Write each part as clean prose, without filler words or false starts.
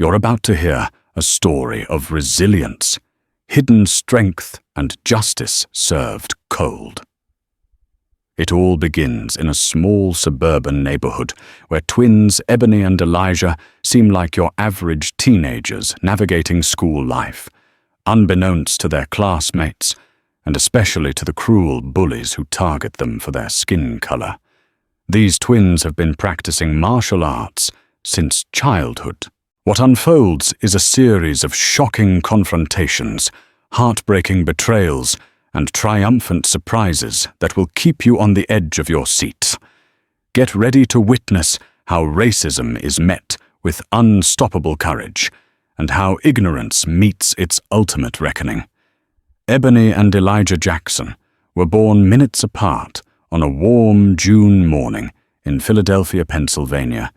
You're about to hear a story of resilience, hidden strength, and justice served cold. It all begins in a small suburban neighborhood where twins Ebony and Elijah seem like your average teenagers navigating school life, unbeknownst to their classmates, and especially to the cruel bullies who target them for their skin color. These twins have been practicing martial arts since childhood. What unfolds is a series of shocking confrontations, heartbreaking betrayals, and triumphant surprises that will keep you on the edge of your seat. Get ready to witness how racism is met with unstoppable courage, and how ignorance meets its ultimate reckoning. Ebony and Elijah Jackson were born minutes apart on a warm June morning in Philadelphia, Pennsylvania.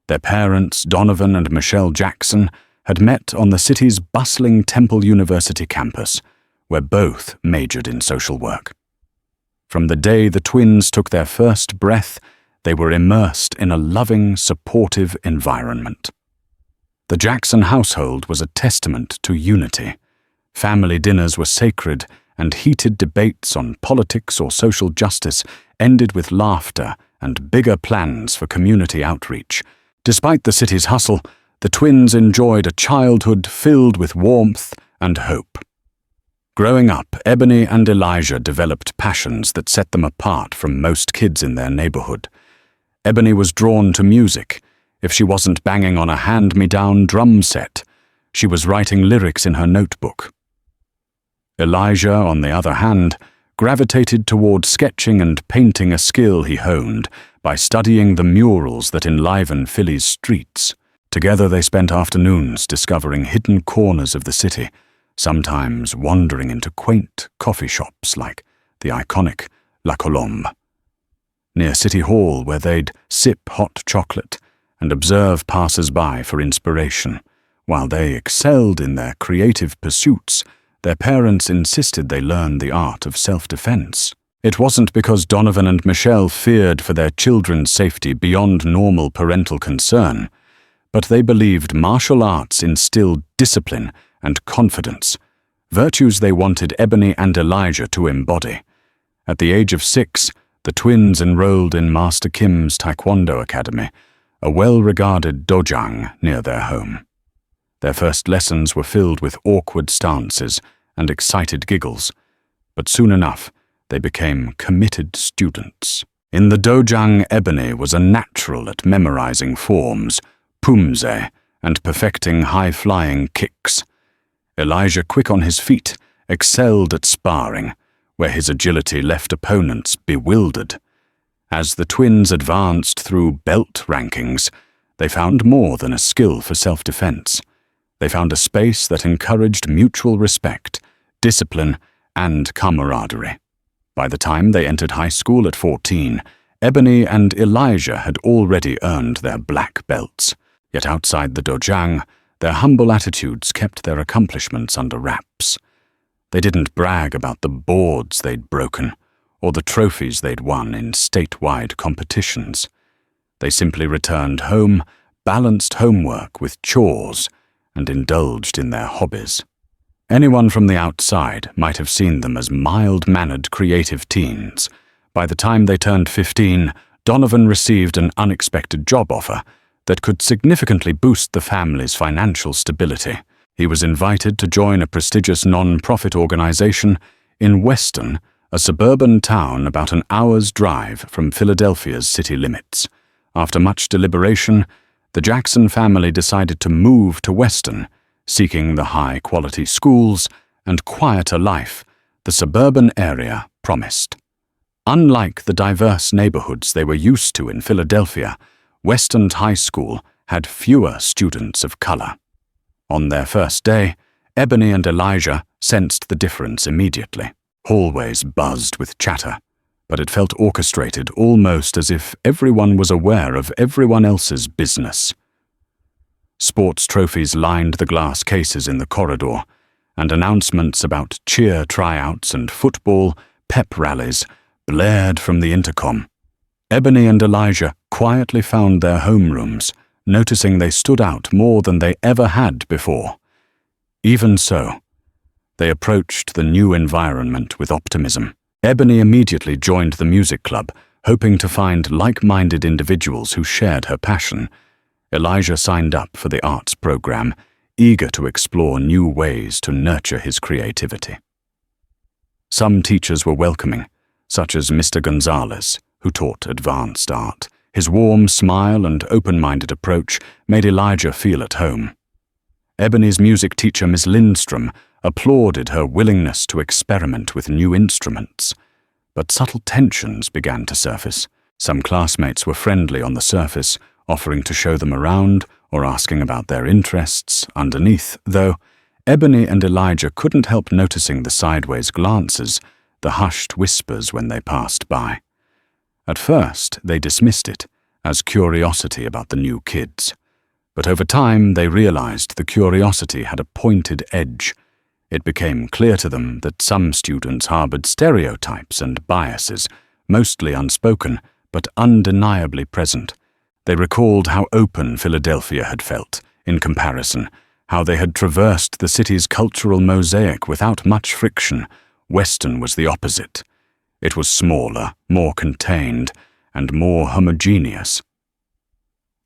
Their parents, Donovan and Michelle Jackson, had met on the city's bustling Temple University campus, where both majored in social work. From the day the twins took their first breath, they were immersed in a loving, supportive environment. The Jackson household was a testament to unity. Family dinners were sacred, and heated debates on politics or social justice ended with laughter and bigger plans for community outreach. Despite the city's hustle, the twins enjoyed a childhood filled with warmth and hope. Growing up, Ebony and Elijah developed passions that set them apart from most kids in their neighborhood. Ebony was drawn to music. If she wasn't banging on a hand-me-down drum set, she was writing lyrics in her notebook. Elijah, on the other hand, gravitated toward sketching and painting, a skill he honed by studying the murals that enliven Philly's streets. Together they spent afternoons discovering hidden corners of the city, sometimes wandering into quaint coffee shops like the iconic La Colombe. Near City Hall, where they'd sip hot chocolate and observe passers-by for inspiration. While they excelled in their creative pursuits, their parents insisted they learn the art of self-defense. It wasn't because Donovan and Michelle feared for their children's safety beyond normal parental concern, but they believed martial arts instilled discipline and confidence, virtues they wanted Ebony and Elijah to embody. At the age of 6, the twins enrolled in Master Kim's Taekwondo Academy, a well-regarded dojang near their home. Their first lessons were filled with awkward stances and excited giggles, but soon enough they became committed students. In the dojang, Ebony was a natural at memorizing forms, pumse, and perfecting high-flying kicks. Elijah, quick on his feet, excelled at sparring, where his agility left opponents bewildered. As the twins advanced through belt rankings, they found more than a skill for self-defense. They found a space that encouraged mutual respect, discipline, and camaraderie. By the time they entered high school at 14, Ebony and Elijah had already earned their black belts. Yet outside the dojang, their humble attitudes kept their accomplishments under wraps. They didn't brag about the boards they'd broken or the trophies they'd won in statewide competitions. They simply returned home, balanced homework with chores, and indulged in their hobbies. Anyone from the outside might have seen them as mild-mannered, creative teens. By the time they turned 15, Donovan received an unexpected job offer that could significantly boost the family's financial stability. He was invited to join a prestigious non-profit organization in Weston, a suburban town about an hour's drive from Philadelphia's city limits. After much deliberation, the Jackson family decided to move to Weston, seeking the high-quality schools and quieter life the suburban area promised. Unlike the diverse neighborhoods they were used to in Philadelphia, Weston High School had fewer students of color. On their first day, Ebony and Elijah sensed the difference immediately. Hallways buzzed with chatter, but it felt orchestrated, almost as if everyone was aware of everyone else's business. Sports trophies lined the glass cases in the corridor, and announcements about cheer tryouts and football pep rallies blared from the intercom. Ebony and Elijah quietly found their homerooms noticing they stood out more than they ever had before. Even so, they approached the new environment with optimism. Ebony immediately joined the music club, hoping to find like-minded individuals who shared her passion. Elijah signed up for the arts program, eager to explore new ways to nurture his creativity. Some teachers were welcoming, such as Mr. Gonzalez, who taught advanced art. His warm smile and open-minded approach made Elijah feel at home. Ebony's music teacher, Miss Lindstrom, applauded her willingness to experiment with new instruments. But subtle tensions began to surface. Some classmates were friendly on the surface, offering to show them around or asking about their interests underneath, though Ebony and Elijah couldn't help noticing the sideways glances, the hushed whispers when they passed by. At first, they dismissed it as curiosity about the new kids. But over time, they realized the curiosity had a pointed edge. It became clear to them that some students harbored stereotypes and biases, mostly unspoken, but undeniably present. They recalled how open Philadelphia had felt, in comparison, how they had traversed the city's cultural mosaic without much friction. Weston was the opposite. It was smaller, more contained, and more homogeneous.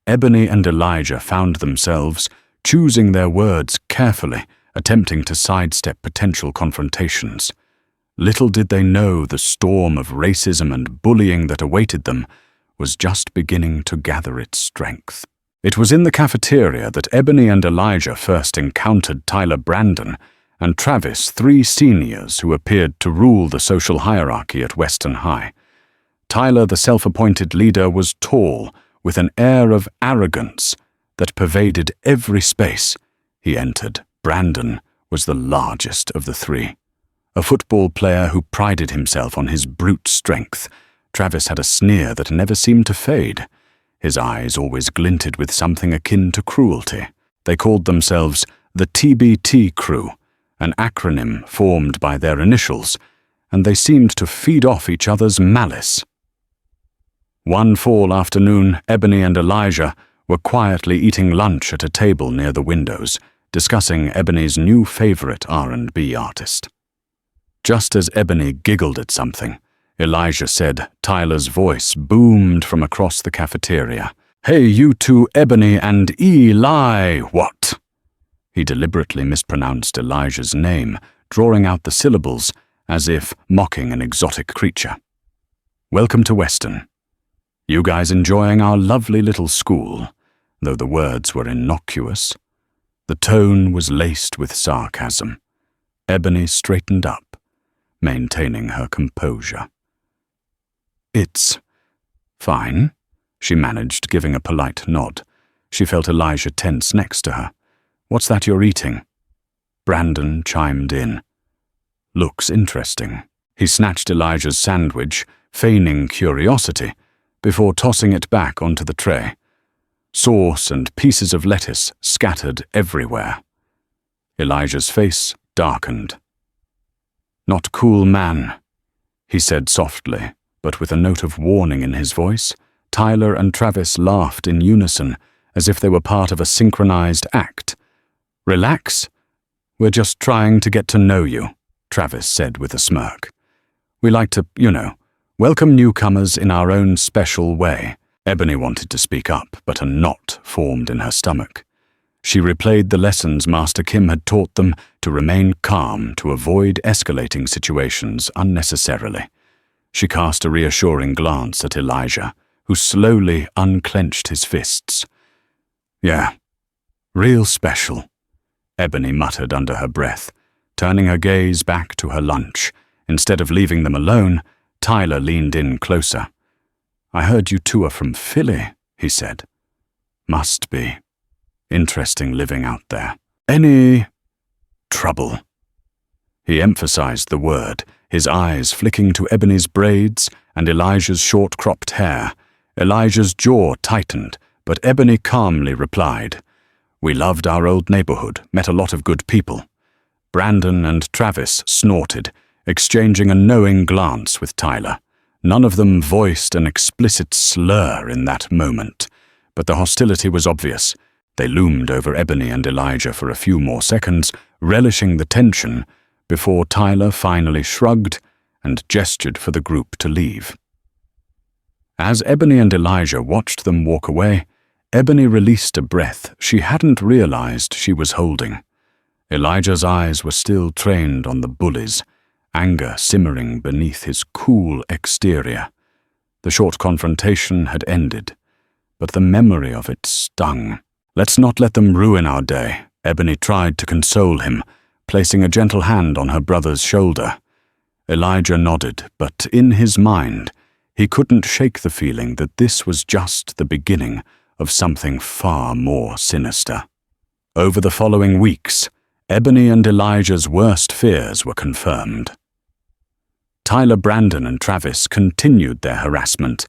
Ebony and Elijah found themselves choosing their words carefully, attempting to sidestep potential confrontations. Little did they know the storm of racism and bullying that awaited them was just beginning to gather its strength. It was in the cafeteria that Ebony and Elijah first encountered Tyler Brandon and Travis, 3 seniors who appeared to rule the social hierarchy at Weston High. Tyler, the self-appointed leader, was tall, with an air of arrogance that pervaded every space he entered. Brandon was the largest of the 3. A football player who prided himself on his brute strength, Travis had a sneer that never seemed to fade. His eyes always glinted with something akin to cruelty. They called themselves the TBT Crew, an acronym formed by their initials, and they seemed to feed off each other's malice. One fall afternoon, Ebony and Elijah were quietly eating lunch at a table near the windows, discussing Ebony's new favorite R&B artist. Just as Ebony giggled at something, Elijah said, Tyler's voice boomed from across the cafeteria. "Hey, you two, Ebony and Eli, what?" He deliberately mispronounced Elijah's name, drawing out the syllables as if mocking an exotic creature. "Welcome to Weston. You guys enjoying our lovely little school?" Though the words were innocuous, the tone was laced with sarcasm. Ebony straightened up, maintaining her composure. "It's fine," she managed, giving a polite nod. She felt Elijah tense next to her. "What's that you're eating?" Brandon chimed in. "Looks interesting." He snatched Elijah's sandwich, feigning curiosity, before tossing it back onto the tray. Sauce and pieces of lettuce scattered everywhere. Elijah's face darkened. "Not cool, man," he said softly, but with a note of warning in his voice. Tyler and Travis laughed in unison, as if they were part of a synchronized act. "Relax. We're just trying to get to know you," Travis said with a smirk. "We like to, welcome newcomers in our own special way." Ebony wanted to speak up, but a knot formed in her stomach. She replayed the lessons Master Kim had taught them to remain calm, to avoid escalating situations unnecessarily. She cast a reassuring glance at Elijah, who slowly unclenched his fists. "Yeah, real special," Ebony muttered under her breath, turning her gaze back to her lunch. Instead of leaving them alone, Tyler leaned in closer. "I heard you two are from Philly," he said. "Must be. Interesting living out there. Any trouble?" He emphasized the word, his eyes flicking to Ebony's braids and Elijah's short-cropped hair. Elijah's jaw tightened, but Ebony calmly replied, "We loved our old neighborhood, met a lot of good people." Brandon and Travis snorted, exchanging a knowing glance with Tyler. None of them voiced an explicit slur in that moment, But the hostility was obvious. They loomed over Ebony and Elijah for a few more seconds, relishing the tension, before Tyler finally shrugged and gestured for the group to leave. As Ebony and Elijah watched them walk away, Ebony released a breath she hadn't realized she was holding. Elijah's eyes were still trained on the bullies, anger simmering beneath his cool exterior. The short confrontation had ended, but the memory of it stung. "Let's not let them ruin our day," Ebony tried to console him, placing a gentle hand on her brother's shoulder. Elijah nodded, but in his mind, he couldn't shake the feeling that this was just the beginning of something far more sinister. Over the following weeks, Ebony and Elijah's worst fears were confirmed. Tyler, Brandon, and Travis continued their harassment,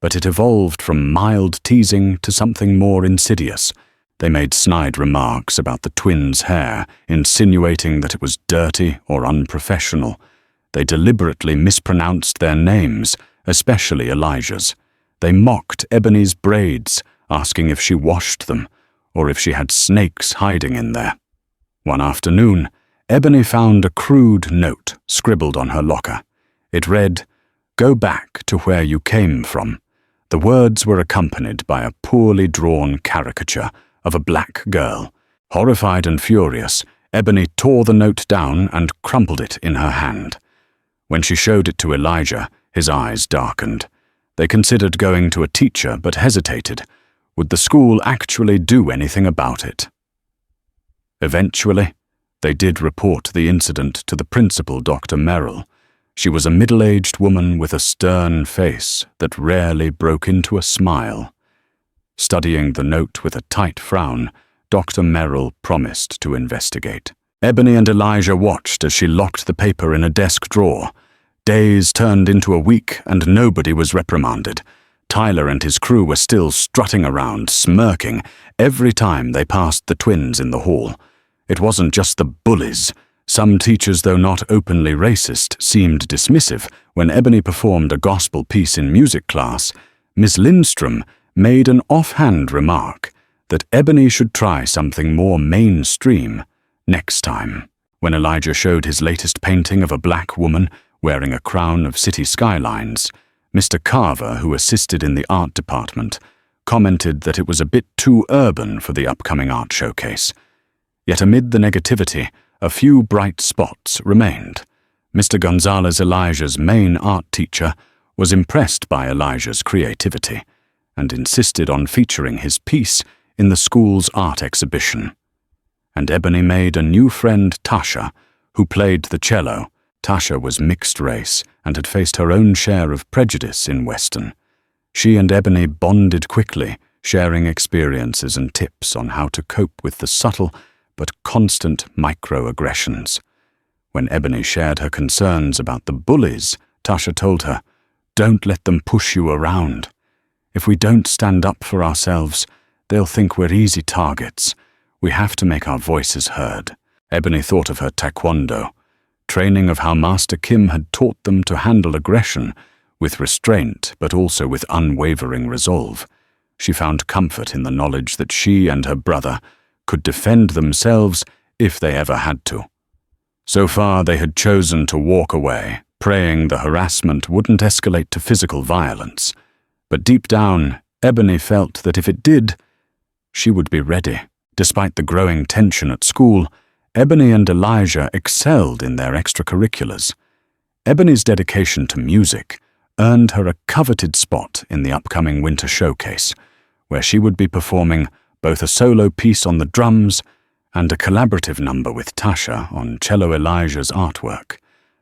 but it evolved from mild teasing to something more insidious. They made snide remarks about the twins' hair, insinuating that it was dirty or unprofessional. They deliberately mispronounced their names, especially Elijah's. They mocked Ebony's braids, asking if she washed them, or if she had snakes hiding in there. One afternoon, Ebony found a crude note scribbled on her locker. It read, "Go back to where you came from." The words were accompanied by a poorly drawn caricature of a black girl. Horrified and furious, Ebony tore the note down and crumpled it in her hand. When she showed it to Elijah, his eyes darkened. They considered going to a teacher but hesitated. Would the school actually do anything about it? Eventually, they did report the incident to the principal, Dr. Merrill. She was a middle-aged woman with a stern face that rarely broke into a smile. Studying the note with a tight frown, Dr. Merrill promised to investigate. Ebony and Elijah watched as she locked the paper in a desk drawer. Days turned into a week and nobody was reprimanded. Tyler and his crew were still strutting around, smirking, every time they passed the twins in the hall. It wasn't just the bullies. Some teachers, though not openly racist, seemed dismissive. When Ebony performed a gospel piece in music class, Miss Lindstrom made an offhand remark that Ebony should try something more mainstream next time. When Elijah showed his latest painting of a black woman wearing a crown of city skylines, Mr. Carver, who assisted in the art department, commented that it was a bit too urban for the upcoming art showcase. Yet amid the negativity, a few bright spots remained. Mr. Gonzalez, Elijah's main art teacher, was impressed by Elijah's creativity and insisted on featuring his piece in the school's art exhibition. And Ebony made a new friend, Tasha, who played the cello. Tasha was mixed race and had faced her own share of prejudice in Weston. She and Ebony bonded quickly, sharing experiences and tips on how to cope with the subtle but constant microaggressions. When Ebony shared her concerns about the bullies, Tasha told her, "Don't let them push you around. If we don't stand up for ourselves, they'll think we're easy targets. We have to make our voices heard." Ebony thought of her taekwondo, training of how Master Kim had taught them to handle aggression with restraint but also with unwavering resolve. She found comfort in the knowledge that she and her brother could defend themselves if they ever had to. So far, they had chosen to walk away, praying the harassment wouldn't escalate to physical violence. But deep down, Ebony felt that if it did, she would be ready. Despite the growing tension at school, Ebony and Elijah excelled in their extracurriculars. Ebony's dedication to music earned her a coveted spot in the upcoming winter showcase, where she would be performing both a solo piece on the drums and a collaborative number with Tasha on cello. Elijah's artwork,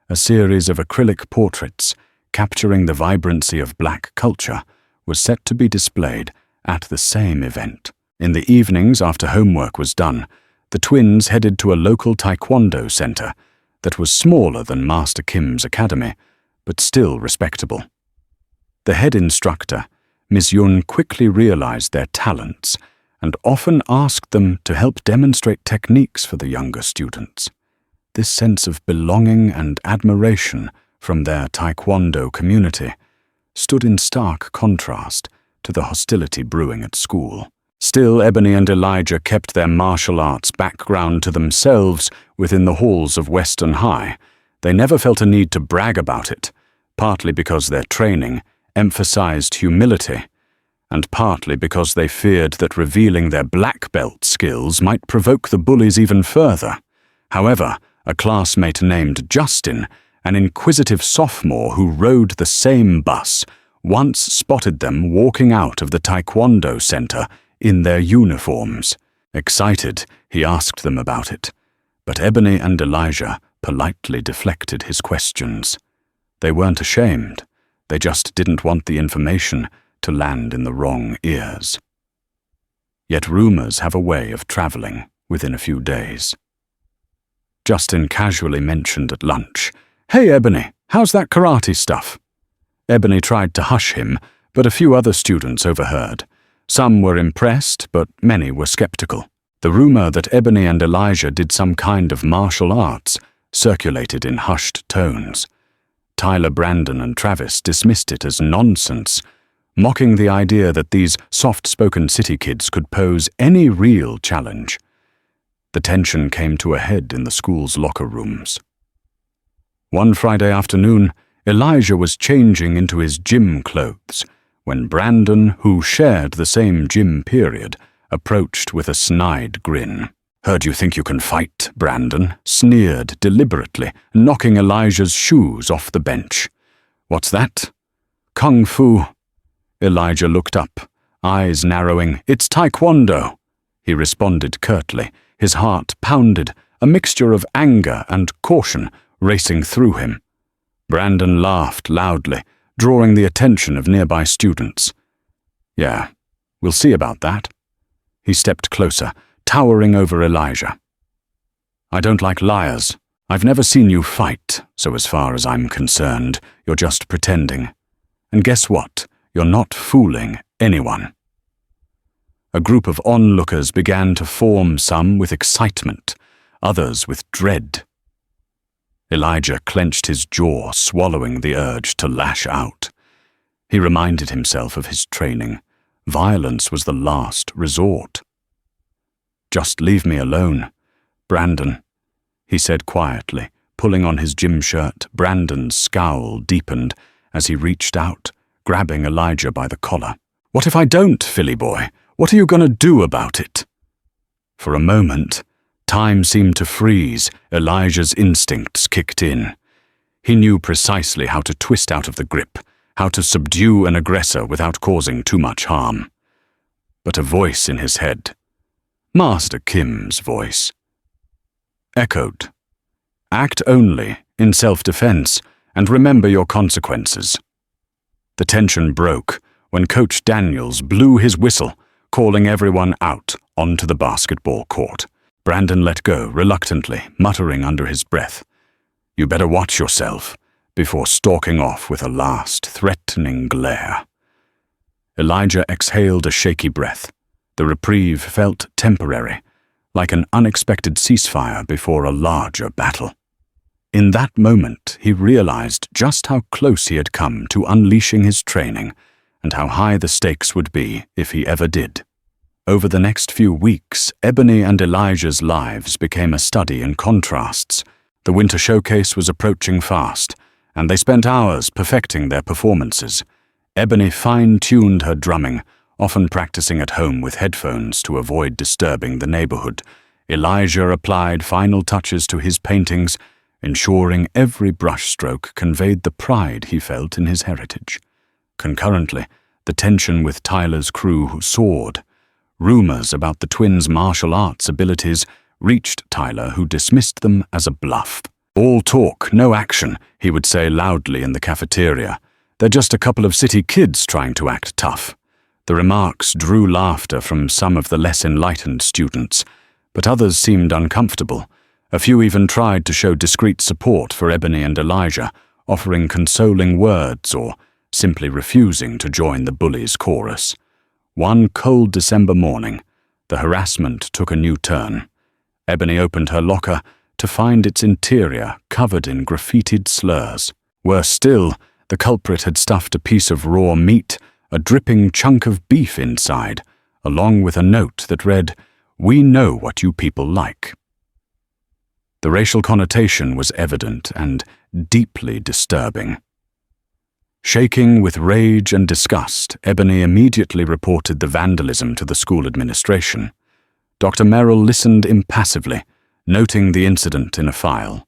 a series of acrylic portraits capturing the vibrancy of black culture, was set to be displayed at the same event. In the evenings after homework was done, the twins headed to a local taekwondo center that was smaller than Master Kim's academy, but still respectable. The head instructor, Miss Yun, quickly realized their talents and often asked them to help demonstrate techniques for the younger students. This sense of belonging and admiration from their taekwondo community stood in stark contrast to to the hostility brewing at school. Still, Ebony and Elijah kept their martial arts background to themselves within the halls of Western High. They never felt a need to brag about it, partly because their training emphasized humility, and partly because they feared that revealing their black belt skills might provoke the bullies even further. However, a classmate named Justin, an inquisitive sophomore who rode the same bus, once spotted them walking out of the Taekwondo center in their uniforms. Excited, he asked them about it, but Ebony and Elijah politely deflected his questions. They weren't ashamed, they just didn't want the information to land in the wrong ears. Yet rumors have a way of traveling within a few days. Justin casually mentioned at lunch, "Hey Ebony, how's that karate stuff?" Ebony tried to hush him, but a few other students overheard. Some were impressed, but many were skeptical. The rumor that Ebony and Elijah did some kind of martial arts circulated in hushed tones. Tyler, Brandon, and Travis dismissed it as nonsense, mocking the idea that these soft-spoken city kids could pose any real challenge. The tension came to a head in the school's locker rooms. One Friday afternoon, Elijah was changing into his gym clothes when Brandon, who shared the same gym period, approached with a snide grin. "Heard you think you can fight," Brandon sneered deliberately, knocking Elijah's shoes off the bench. "What's that?" "Kung Fu." Elijah looked up, eyes narrowing. "It's Taekwondo," he responded curtly. His heart pounded, a mixture of anger and caution racing through him. Brandon laughed loudly, drawing the attention of nearby students. "Yeah, we'll see about that." He stepped closer, towering over Elijah. "I don't like liars. I've never seen you fight, so as far as I'm concerned, you're just pretending. And guess what? You're not fooling anyone." A group of onlookers began to form, some with excitement, others with dread. Elijah clenched his jaw, swallowing the urge to lash out. He reminded himself of his training. Violence was the last resort. "Just leave me alone, Brandon," he said quietly, pulling on his gym shirt. Brandon's scowl deepened as he reached out, grabbing Elijah by the collar. "What if I don't, Philly boy? What are you going to do about it?" For a moment, time seemed to freeze. Elijah's instincts kicked in. He knew precisely how to twist out of the grip, how to subdue an aggressor without causing too much harm. But a voice in his head, Master Kim's voice, echoed, "Act only in self-defense and remember your consequences." The tension broke when Coach Daniels blew his whistle, calling everyone out onto the basketball court. Brandon let go reluctantly, muttering under his breath, "You better watch yourself," before stalking off with a last threatening glare. Elijah exhaled a shaky breath. The reprieve felt temporary, like an unexpected ceasefire before a larger battle. In that moment, he realized just how close he had come to unleashing his training, and how high the stakes would be if he ever did. Over the next few weeks, Ebony and Elijah's lives became a study in contrasts. The winter showcase was approaching fast, and they spent hours perfecting their performances. Ebony fine-tuned her drumming, often practicing at home with headphones to avoid disturbing the neighborhood. Elijah applied final touches to his paintings, ensuring every brushstroke conveyed the pride he felt in his heritage. Concurrently, the tension with Tyler's crew soared. Rumors about the twins' martial arts abilities reached Tyler, who dismissed them as a bluff. "All talk, no action," he would say loudly in the cafeteria. "They're just a couple of city kids trying to act tough." The remarks drew laughter from some of the less enlightened students, but others seemed uncomfortable. A few even tried to show discreet support for Ebony and Elijah, offering consoling words or simply refusing to join the Bullies' chorus. One cold December morning, the harassment took a new turn. Ebony opened her locker to find its interior covered in graffitied slurs. Worse still, the culprit had stuffed a piece of raw meat a dripping chunk of beef inside, along with a note that read, "We know what you people like." The racial connotation was evident and deeply disturbing. Shaking with rage and disgust, Ebony immediately reported the vandalism to the school administration. Dr. Merrill listened impassively, noting the incident in a file.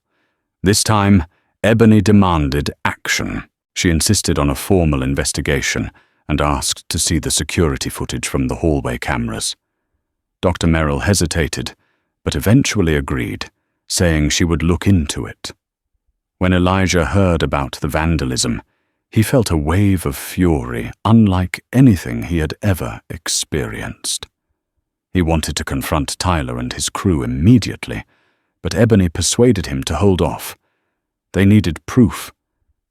This time, Ebony demanded action. She insisted on a formal investigation and asked to see the security footage from the hallway cameras. Dr. Merrill hesitated, but eventually agreed, saying she would look into it. When Elijah heard about the vandalism, he felt a wave of fury unlike anything he had ever experienced. He wanted to confront Tyler and his crew immediately, but Ebony persuaded him to hold off. They needed proof,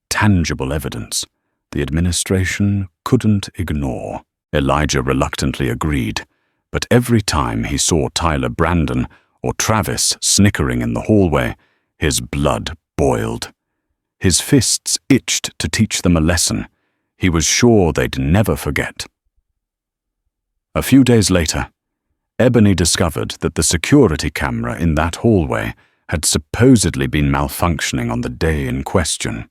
tangible evidence the administration couldn't ignore. Elijah reluctantly agreed, but every time he saw Tyler Brandon or Travis snickering in the hallway, his blood boiled. His fists itched to teach them a lesson. He was sure they'd never forget. A few days later, Ebony discovered that the security camera in that hallway had supposedly been malfunctioning on the day in question.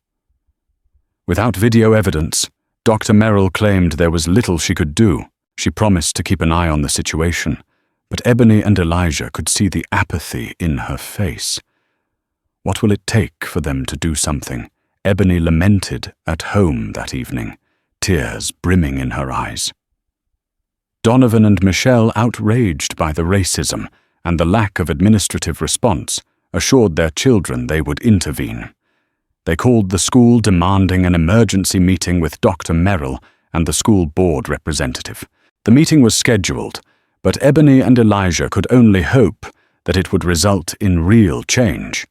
Without video evidence, Dr. Merrill claimed there was little she could do. She promised to keep an eye on the situation, but Ebony and Elijah could see the apathy in her face. What will it take for them to do something? Ebony lamented at home that evening, tears brimming in her eyes. Donovan and Michelle, outraged by the racism and the lack of administrative response, assured their children they would intervene. They called the school demanding an emergency meeting with Dr. Merrill and the school board representative. The meeting was scheduled, but Ebony and Elijah could only hope that it would result in real change.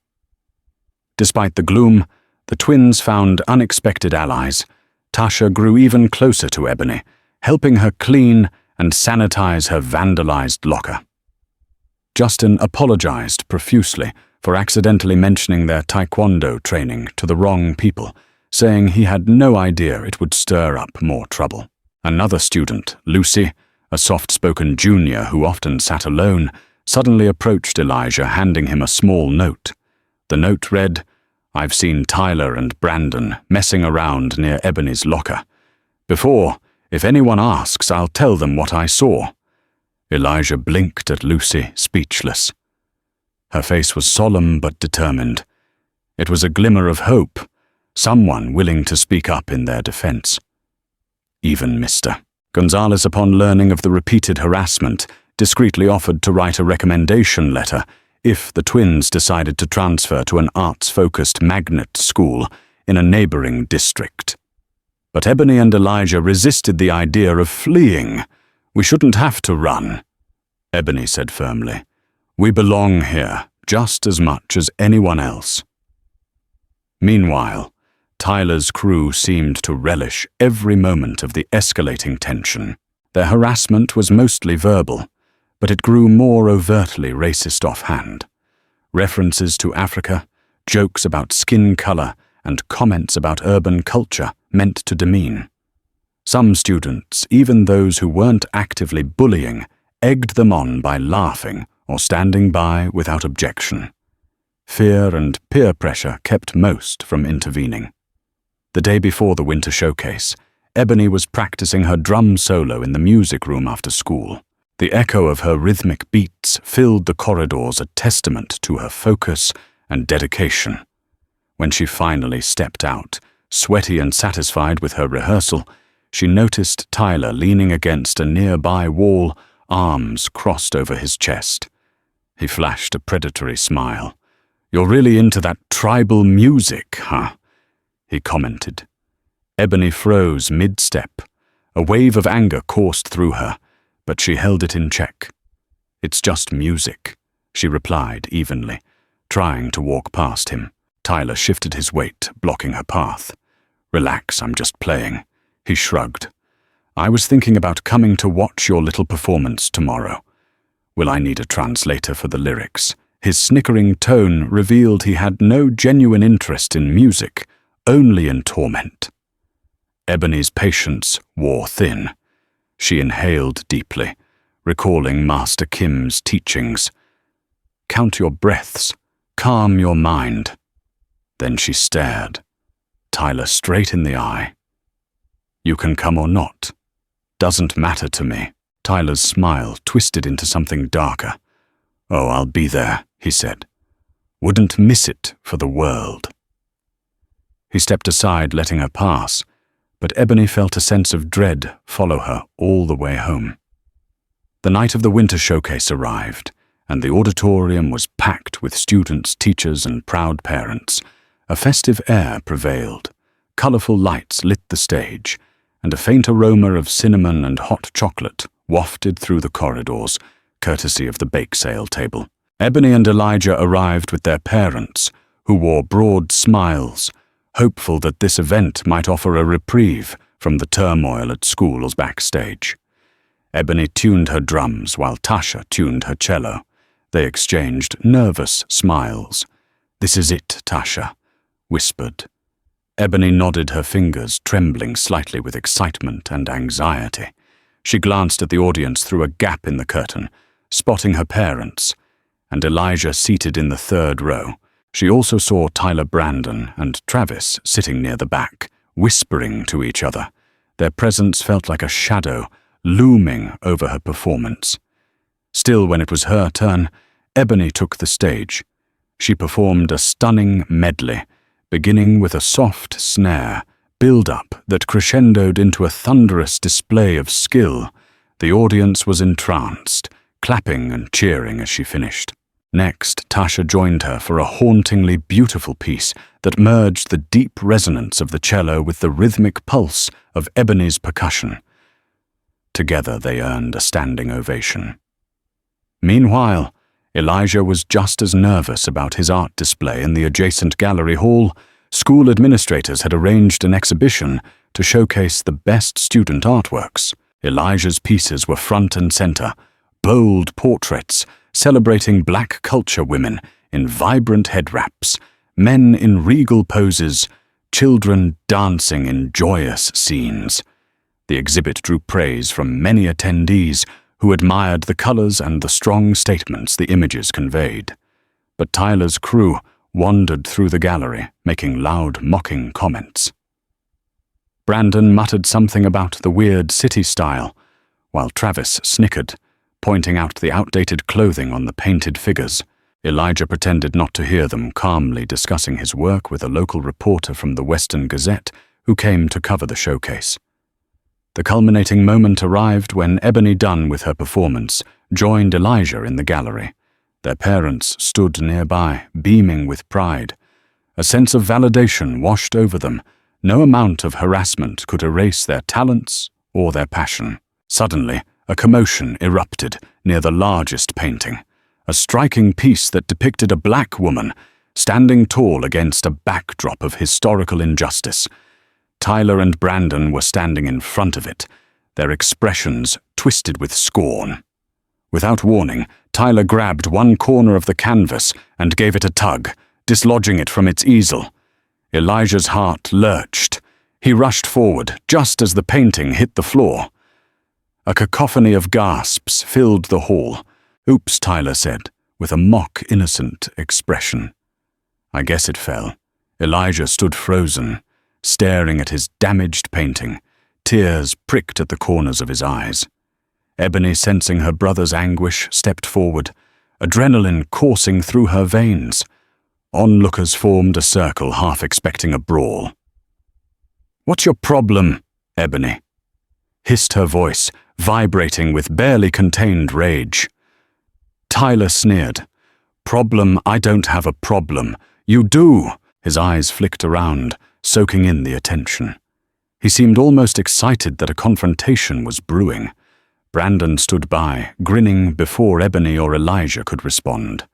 Despite the gloom, the twins found unexpected allies. Tasha grew even closer to Ebony, helping her clean and sanitize her vandalized locker. Justin apologized profusely for accidentally mentioning their taekwondo training to the wrong people, saying he had no idea it would stir up more trouble. Another student, Lucy, a soft-spoken junior who often sat alone, suddenly approached Elijah, handing him a small note. The note read, "I've seen Tyler and Brandon messing around near Ebony's locker. Before, if anyone asks, I'll tell them what I saw." Elijah blinked at Lucy, speechless. Her face was solemn but determined. It was a glimmer of hope, someone willing to speak up in their defense. Even Mr. Gonzalez, upon learning of the repeated harassment, discreetly offered to write a recommendation letter if the twins decided to transfer to an arts-focused magnet school in a neighboring district. But Ebony and Elijah resisted the idea of fleeing. "We shouldn't have to run," Ebony said firmly. "We belong here just as much as anyone else." Meanwhile, Tyler's crew seemed to relish every moment of the escalating tension. Their harassment was mostly verbal, but it grew more overtly racist offhand. References to Africa, jokes about skin color, and comments about urban culture meant to demean. Some students, even those who weren't actively bullying, egged them on by laughing or standing by without objection. Fear and peer pressure kept most from intervening. The day before the winter showcase, Ebony was practicing her drum solo in the music room after school. The echo of her rhythmic beats filled the corridors, a testament to her focus and dedication. When she finally stepped out, sweaty and satisfied with her rehearsal, she noticed Tyler leaning against a nearby wall, arms crossed over his chest. He flashed a predatory smile. "You're really into that tribal music, huh?" he commented. Ebony froze mid-step. A wave of anger coursed through her, but she held it in check. "It's just music," she replied evenly, trying to walk past him. Tyler shifted his weight, blocking her path. "Relax, I'm just playing," he shrugged. "I was thinking about coming to watch your little performance tomorrow. Will I need a translator for the lyrics?" His snickering tone revealed he had no genuine interest in music, only in torment. Ebony's patience wore thin. She inhaled deeply, recalling Master Kim's teachings. Count your breaths, calm your mind. Then she stared Tyler straight in the eye. You can come or not. Doesn't matter to me. Tyler's smile twisted into something darker. Oh, I'll be there, he said. Wouldn't miss it for the world. He stepped aside, letting her pass, but Ebony felt a sense of dread follow her all the way home. The night of the winter showcase arrived, and the auditorium was packed with students, teachers, and proud parents. A festive air prevailed. Colorful lights lit the stage, and a faint aroma of cinnamon and hot chocolate wafted through the corridors, courtesy of the bake sale table. Ebony and Elijah arrived with their parents, who wore broad smiles, hopeful that this event might offer a reprieve from the turmoil at school's backstage. Ebony tuned her drums while Tasha tuned her cello. They exchanged nervous smiles. "This is it, Tasha," whispered. Ebony nodded, her fingers trembling slightly with excitement and anxiety. She glanced at the audience through a gap in the curtain, spotting her parents, and Elijah seated in the third row. She also saw Tyler Brandon and Travis sitting near the back, whispering to each other. Their presence felt like a shadow looming over her performance. Still, when it was her turn, Ebony took the stage. She performed a stunning medley, beginning with a soft snare, build-up that crescendoed into a thunderous display of skill. The audience was entranced, clapping and cheering as she finished. Next, Tasha joined her for a hauntingly beautiful piece that merged the deep resonance of the cello with the rhythmic pulse of Ebony's percussion. Together they earned a standing ovation. Meanwhile, Elijah was just as nervous about his art display in the adjacent gallery hall. School administrators had arranged an exhibition to showcase the best student artworks. Elijah's pieces were front and center, bold portraits celebrating Black culture women in vibrant head wraps, men in regal poses, children dancing in joyous scenes. The exhibit drew praise from many attendees who admired the colors and the strong statements the images conveyed. But Tyler's crew wandered through the gallery, making loud, mocking comments. Brandon muttered something about the weird city style, while Travis snickered, pointing out the outdated clothing on the painted figures. Elijah pretended not to hear them, calmly discussing his work with a local reporter from the Western Gazette who came to cover the showcase. The culminating moment arrived when Ebony, done with her performance, joined Elijah in the gallery. Their parents stood nearby, beaming with pride. A sense of validation washed over them. No amount of harassment could erase their talents or their passion. Suddenly, a commotion erupted near the largest painting, a striking piece that depicted a Black woman standing tall against a backdrop of historical injustice. Tyler and Brandon were standing in front of it, their expressions twisted with scorn. Without warning, Tyler grabbed one corner of the canvas and gave it a tug, dislodging it from its easel. Elijah's heart lurched. He rushed forward just as the painting hit the floor. A cacophony of gasps filled the hall. "Oops," Tyler said, with a mock-innocent expression. I guess it fell. Elijah stood frozen, staring at his damaged painting. Tears pricked at the corners of his eyes. Ebony, sensing her brother's anguish, stepped forward, adrenaline coursing through her veins. Onlookers formed a circle, half expecting a brawl. "What's your problem, Ebony?" hissed her voice, vibrating with barely contained rage. Tyler sneered. "Problem? I don't have a problem. You do." His eyes flicked around, soaking in the attention. He seemed almost excited that a confrontation was brewing. Brandon stood by, grinning before Ebony or Elijah could respond.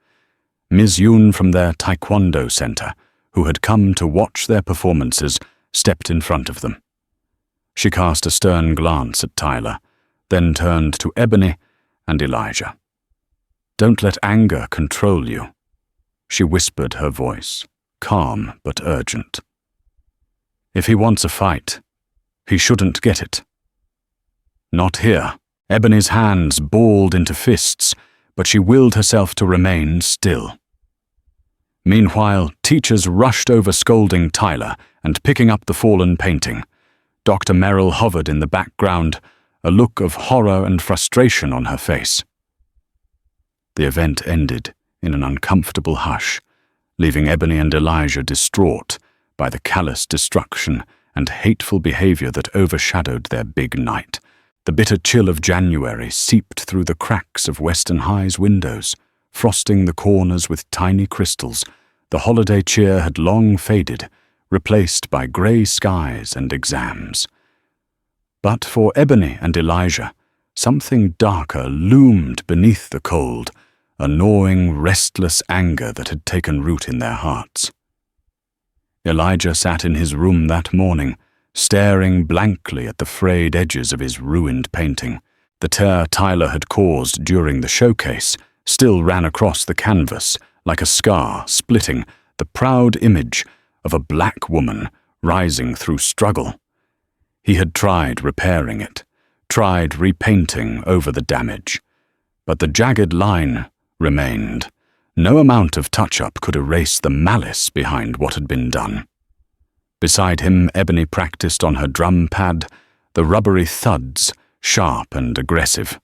Ms. Yoon from their Taekwondo center, who had come to watch their performances, stepped in front of them. She cast a stern glance at Tyler, then turned to Ebony and Elijah. "Don't let anger control you," she whispered, her voice calm but urgent. "If he wants a fight, He shouldn't get it. Not here. Ebony's hands balled into fists, but she willed herself to remain still. Meanwhile, teachers rushed over scolding Tyler and picking up the fallen painting. Dr. Merrill hovered in the background, a look of horror and frustration on her face. The event ended in an uncomfortable hush, leaving Ebony and Elijah distraught by the callous destruction and hateful behavior that overshadowed their big night. The bitter chill of January seeped through the cracks of Western High's windows, frosting the corners with tiny crystals. The holiday cheer had long faded, replaced by grey skies and exams. But for Ebony and Elijah, something darker loomed beneath the cold, a gnawing, restless anger that had taken root in their hearts. Elijah sat in his room that morning, staring blankly at the frayed edges of his ruined painting. The tear Tyler had caused during the showcase still ran across the canvas like a scar splitting the proud image of a black woman rising through struggle. He had tried repairing it, tried repainting over the damage, but the jagged line remained. No amount of touch-up could erase the malice behind what had been done. Beside him, Ebony practiced on her drum pad, the rubbery thuds, sharp and aggressive.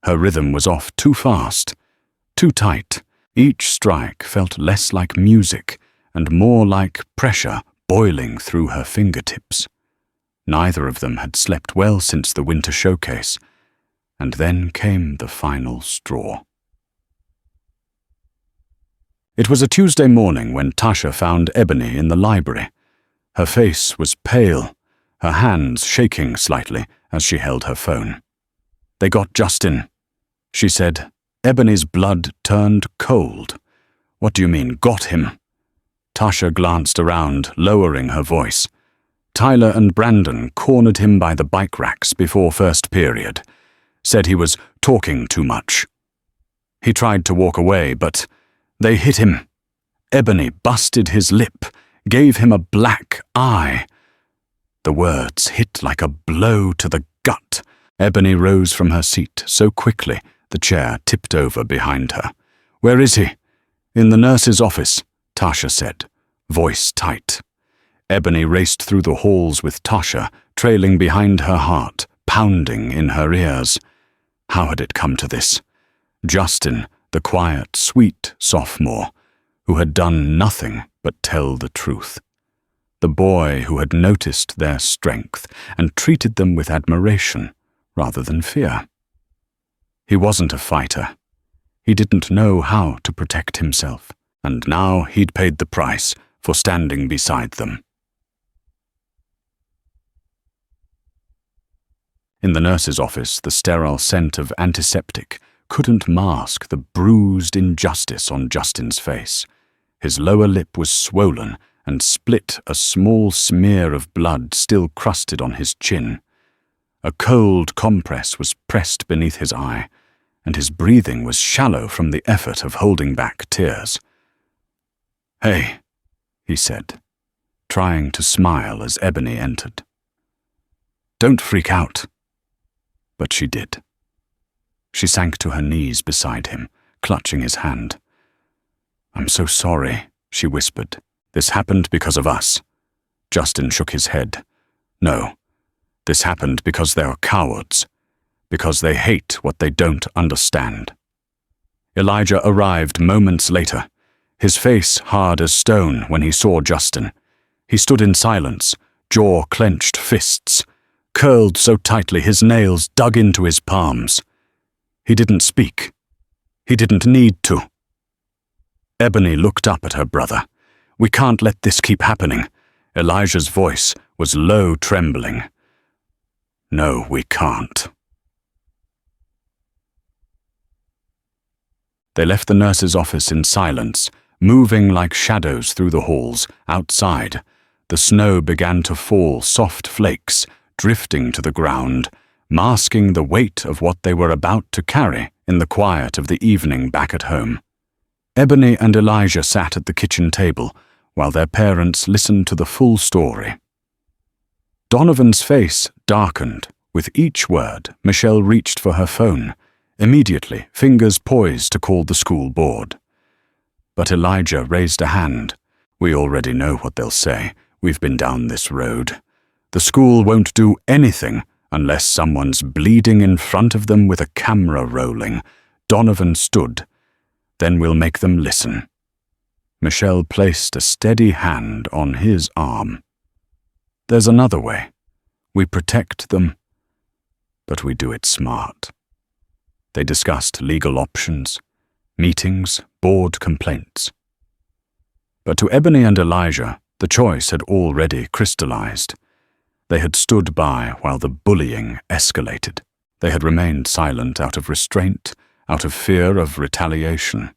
Her rhythm was off too fast, too tight. Each strike felt less like music and more like pressure boiling through her fingertips. Neither of them had slept well since the winter showcase, and then came the final straw. It was a Tuesday morning when Tasha found Ebony in the library. Her face was pale, her hands shaking slightly as she held her phone. "They got Justin," she said. Ebony's blood turned cold. "What do you mean, got him?" Tasha glanced around, lowering her voice. "Tyler and Brandon cornered him by the bike racks before first period. Said he was talking too much. He tried to walk away, but they hit him. Ebony busted his lip, gave him a black eye." The words hit like a blow to the gut. Ebony rose from her seat so quickly the chair tipped over behind her. "Where is he?" "In the nurse's office," Tasha said, voice tight. Ebony raced through the halls with Tasha trailing behind her, heart pounding in her ears. How had it come to this? Justin, the quiet, sweet sophomore, who had done nothing but tell the truth. The boy who had noticed their strength and treated them with admiration rather than fear. He wasn't a fighter. He didn't know how to protect himself, and now he'd paid the price for standing beside them. In the nurse's office, the sterile scent of antiseptic couldn't mask the bruised injustice on Justin's face. His lower lip was swollen and split, a small smear of blood still crusted on his chin. A cold compress was pressed beneath his eye, and his breathing was shallow from the effort of holding back tears. "Hey," he said, trying to smile as Ebony entered. "Don't freak out." But she did. She sank to her knees beside him, clutching his hand. "I'm so sorry," she whispered. "This happened because of us." Justin shook his head. "No, this happened because they are cowards, because they hate what they don't understand." Elijah arrived moments later, his face hard as stone when he saw Justin. He stood in silence, jaw clenched fists, curled so tightly his nails dug into his palms. He didn't speak. He didn't need to. Ebony looked up at her brother. "We can't let this keep happening." Elijah's voice was low, trembling. "No, we can't." They left the nurse's office in silence, moving like shadows through the halls. Outside, the snow began to fall, soft flakes drifting to the ground, masking the weight of what they were about to carry in the quiet of the evening back at home. Ebony and Elijah sat at the kitchen table while their parents listened to the full story. Donovan's face darkened. With each word, Michelle reached for her phone, immediately fingers poised to call the school board. But Elijah raised a hand. "We already know what they'll say. We've been down this road. The school won't do anything unless someone's bleeding in front of them with a camera rolling." Donovan stood. "Then we'll make them listen." Michelle placed a steady hand on his arm. "There's another way. We protect them, but we do it smart." They discussed legal options, meetings, board complaints. But to Ebony and Elijah, the choice had already crystallized. They had stood by while the bullying escalated. They had remained silent out of restraint, out of fear of retaliation.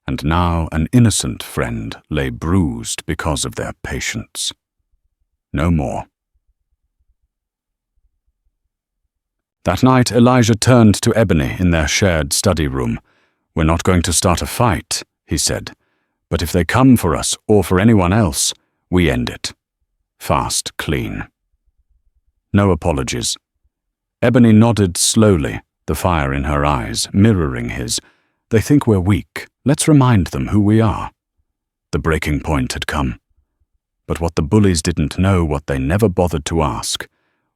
And now an innocent friend lay bruised because of their patience. No more. That night, Elijah turned to Ebony in their shared study room. "We're not going to start a fight," he said. "But if they come for us or for anyone else, we end it. Fast, clean. No apologies." Ebony nodded slowly, the fire in her eyes mirroring his. "They think we're weak. Let's remind them who we are." The breaking point had come. But what the bullies didn't know, what they never bothered to ask,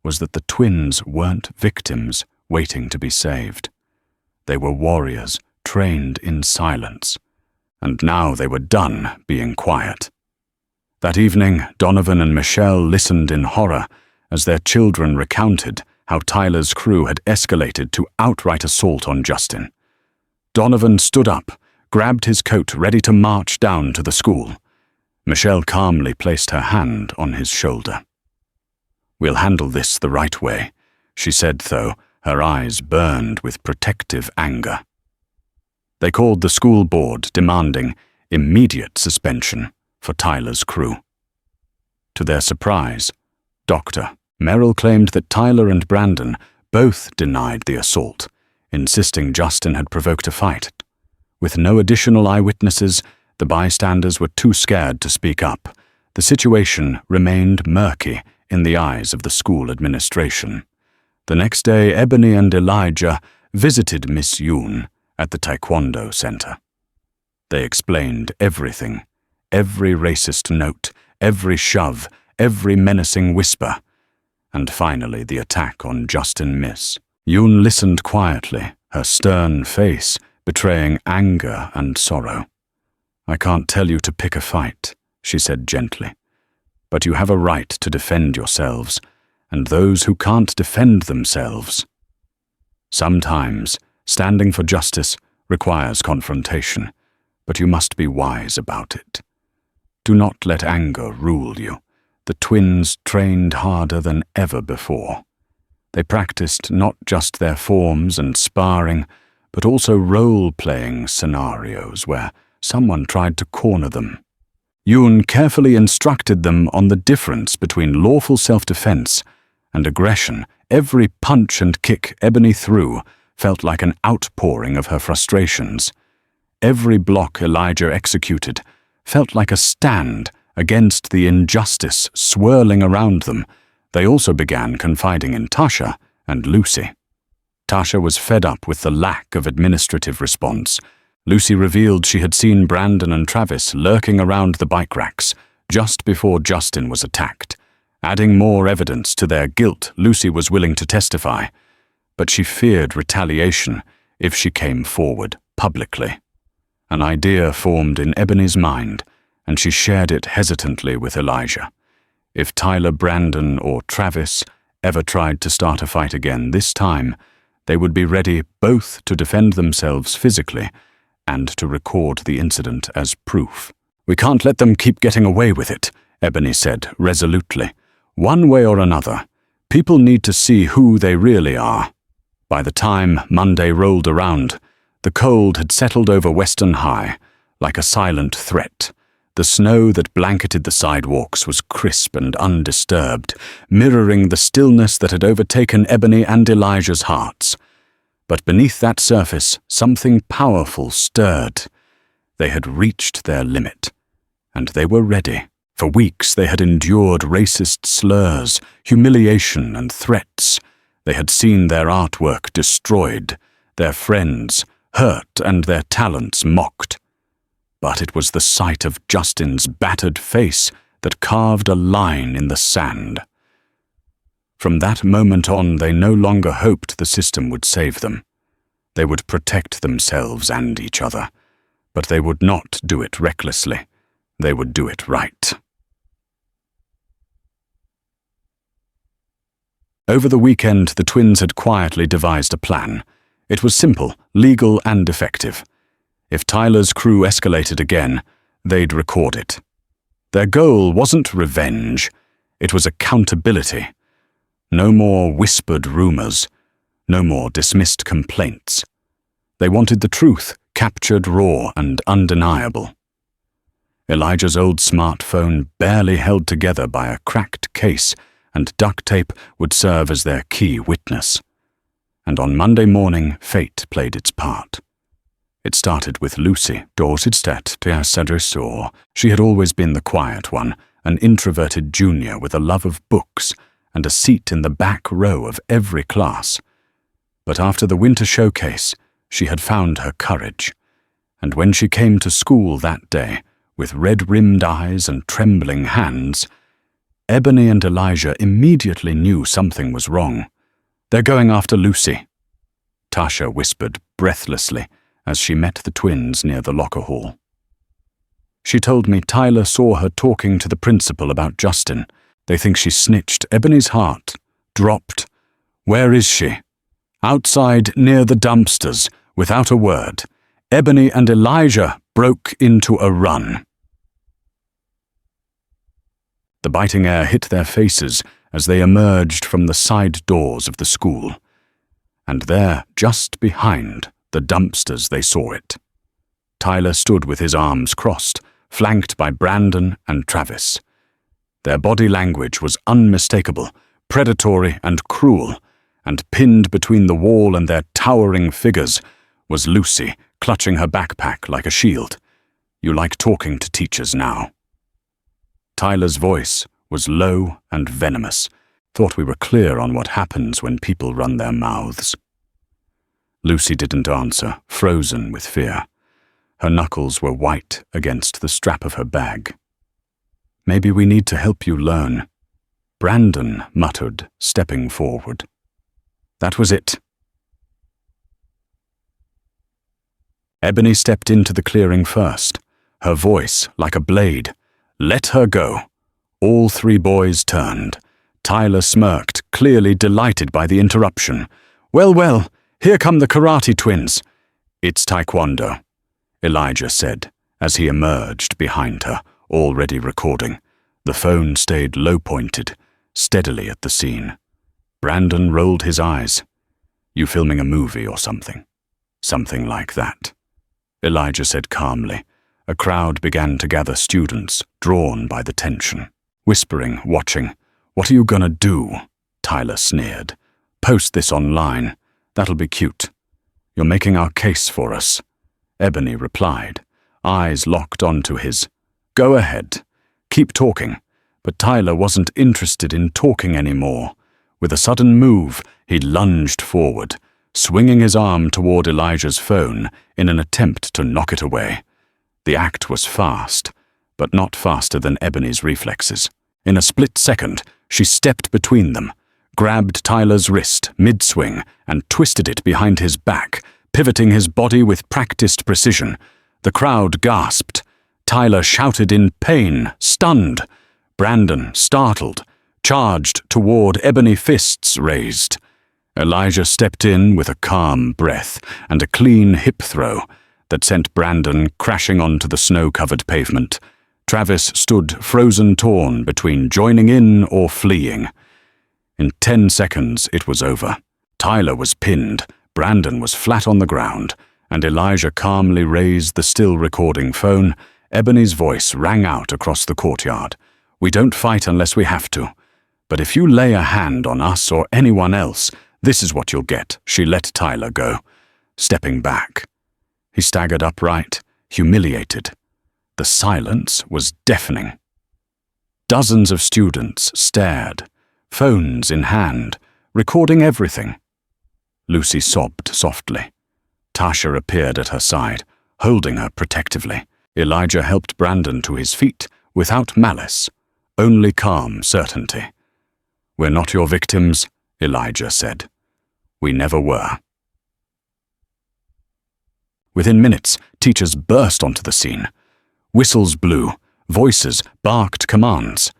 was that the twins weren't victims waiting to be saved. They were warriors trained in silence, and now they were done being quiet. That evening, Donovan and Michelle listened in horror as their children recounted how Tyler's crew had escalated to outright assault on Justin. Donovan stood up, grabbed his coat ready to march down to the school. Michelle calmly placed her hand on his shoulder. "We'll handle this the right way," she said, though her eyes burned with protective anger. They called the school board, demanding immediate suspension for Tyler's crew. To their surprise, Dr. Merrill claimed that Tyler and Brandon both denied the assault, insisting Justin had provoked a fight. With no additional eyewitnesses, the bystanders were too scared to speak up. The situation remained murky in the eyes of the school administration. The next day, Ebony and Elijah visited Miss Yoon at the Taekwondo Center. They explained everything, every racist note, every shove, every menacing whisper, and finally the attack on Justin Miss. Yoon listened quietly, her stern face betraying anger and sorrow. "I can't tell you to pick a fight," she said gently. "But you have a right to defend yourselves, and those who can't defend themselves. Sometimes, standing for justice requires confrontation, but you must be wise about it. Do not let anger rule you." The twins trained harder than ever before. They practiced not just their forms and sparring, but also role-playing scenarios where someone tried to corner them. Yoon carefully instructed them on the difference between lawful self-defense and aggression. Every punch and kick Ebony threw felt like an outpouring of her frustrations. Every block Elijah executed felt like a stand against the injustice swirling around them. They also began confiding in Tasha and Lucy. Tasha was fed up with the lack of administrative response. Lucy revealed she had seen Brandon and Travis lurking around the bike racks just before Justin was attacked. Adding more evidence to their guilt, Lucy was willing to testify, but she feared retaliation if she came forward publicly. An idea formed in Ebony's mind, and she shared it hesitantly with Elijah. If Tyler, Brandon, or Travis ever tried to start a fight again, this time they would be ready both to defend themselves physically and to record the incident as proof. "We can't let them keep getting away with it," Ebony said resolutely. "One way or another, people need to see who they really are." By the time Monday rolled around, the cold had settled over Western High like a silent threat. The snow that blanketed the sidewalks was crisp and undisturbed, mirroring the stillness that had overtaken Ebony and Elijah's hearts. But beneath that surface, something powerful stirred. They had reached their limit, and they were ready For weeks they had endured racist slurs, humiliation, and threats. They had seen their artwork destroyed, their friends hurt, and their talents mocked. But it was the sight of Justin's battered face that carved a line in the sand. From that moment on, they no longer hoped the system would save them. They would protect themselves and each other, but they would not do it recklessly. They would do it right. Over the weekend, the twins had quietly devised a plan. It was simple, legal, and effective. If Tyler's crew escalated again, they'd record it. Their goal wasn't revenge, it was accountability. No more whispered rumors, no more dismissed complaints. They wanted the truth, captured raw and undeniable. Elijah's old smartphone, barely held together by a cracked case and duct tape, would serve as their key witness. And on Monday morning, fate played its part. It started with Lucy. She had always been the quiet one, an introverted junior with a love of books and a seat in the back row of every class. But after the winter showcase, she had found her courage. And when she came to school that day, with red-rimmed eyes and trembling hands, Ebony and Elijah immediately knew something was wrong. "They're going after Lucy," Tasha whispered breathlessly as she met the twins near the locker hall. "She told me Tyler saw her talking to the principal about Justin. They think she snitched." Ebony's heart dropped. "Where is she?" Outside near the dumpsters, without a word, Ebony and Elijah broke into a run. The biting air hit their faces as they emerged from the side doors of the school. And there, just behind the dumpsters, they saw it. Tyler stood with his arms crossed, flanked by Brandon and Travis. Their body language was unmistakable, predatory and cruel, and pinned between the wall and their towering figures was Lucy, clutching her backpack like a shield. "You like talking to teachers now." Tyler's voice was low and venomous. "Thought we were clear on what happens when people run their mouths." Lucy didn't answer, frozen with fear. Her knuckles were white against the strap of her bag. "Maybe we need to help you learn," Brandon muttered, stepping forward. That was it. Ebony stepped into the clearing first, her voice like a blade. "Let her go." All three boys turned. Tyler smirked, clearly delighted by the interruption. Well, here come the karate twins." "It's taekwondo," Elijah said, as he emerged behind her, already recording. The phone stayed low-pointed, steadily at the scene. Brandon rolled his eyes. "You filming a movie or something?" "Something like that," Elijah said calmly. A crowd began to gather, students, drawn by the tension. Whispering, watching. "What are you gonna do?" Tyler sneered. "Post this online. That'll be cute." "You're making our case for us," Ebony replied, eyes locked onto his. "Go ahead. Keep talking." But Tyler wasn't interested in talking anymore. With a sudden move, he lunged forward, swinging his arm toward Elijah's phone in an attempt to knock it away. The act was fast, but not faster than Ebony's reflexes. In a split second, she stepped between them, grabbed Tyler's wrist mid-swing and twisted it behind his back, pivoting his body with practiced precision. The crowd gasped. Tyler shouted in pain, stunned. Brandon, startled, charged toward Ebony, fists raised. Elijah stepped in with a calm breath and a clean hip throw that sent Brandon crashing onto the snow-covered pavement. Travis stood frozen torn between joining in or fleeing. In 10 seconds, it was over. Tyler was pinned, Brandon was flat on the ground, and Elijah calmly raised the still-recording phone. Ebony's voice rang out across the courtyard. "We don't fight unless we have to. But if you lay a hand on us or anyone else, this is what you'll get." She let Tyler go, stepping back. He staggered upright, humiliated. The silence was deafening. Dozens of students stared, phones in hand, recording everything. Lucy sobbed softly. Tasha appeared at her side, holding her protectively. Elijah helped Brandon to his feet without malice, only calm certainty. "We're not your victims," Elijah said. "We never were." Within minutes, teachers burst onto the scene. Whistles blew, voices barked commands.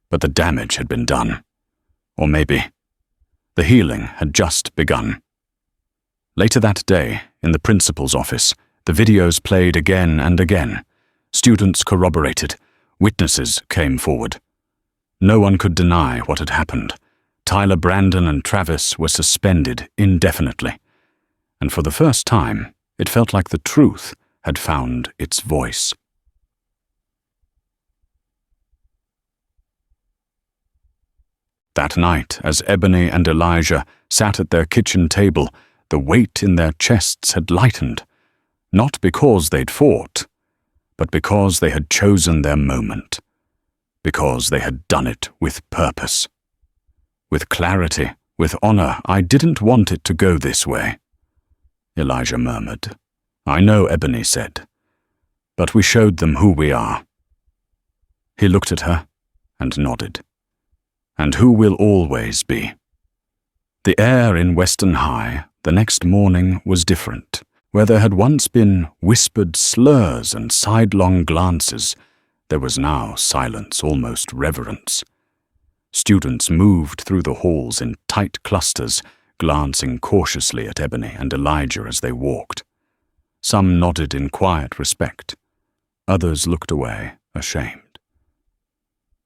But the damage had been done. Or maybe the healing had just begun. Later that day, in the principal's office, the videos played again and again. Students corroborated. Witnesses came forward. No one could deny what had happened. Tyler, Brandon, and Travis were suspended indefinitely. And for the first time, it felt like the truth had found its voice. That night, as Ebony and Elijah sat at their kitchen table, the weight in their chests had lightened, not because they'd fought, but because they had chosen their moment, because they had done it with purpose. With clarity, with honor. "I didn't want it to go this way," Elijah murmured. "I know," Ebony said, "but we showed them who we are." He looked at her and nodded. "And who we'll always be." The air in Western High the next morning was different. Where there had once been whispered slurs and sidelong glances, there was now silence, almost reverence. Students moved through the halls in tight clusters, glancing cautiously at Ebony and Elijah as they walked. Some nodded in quiet respect. Others looked away, ashamed.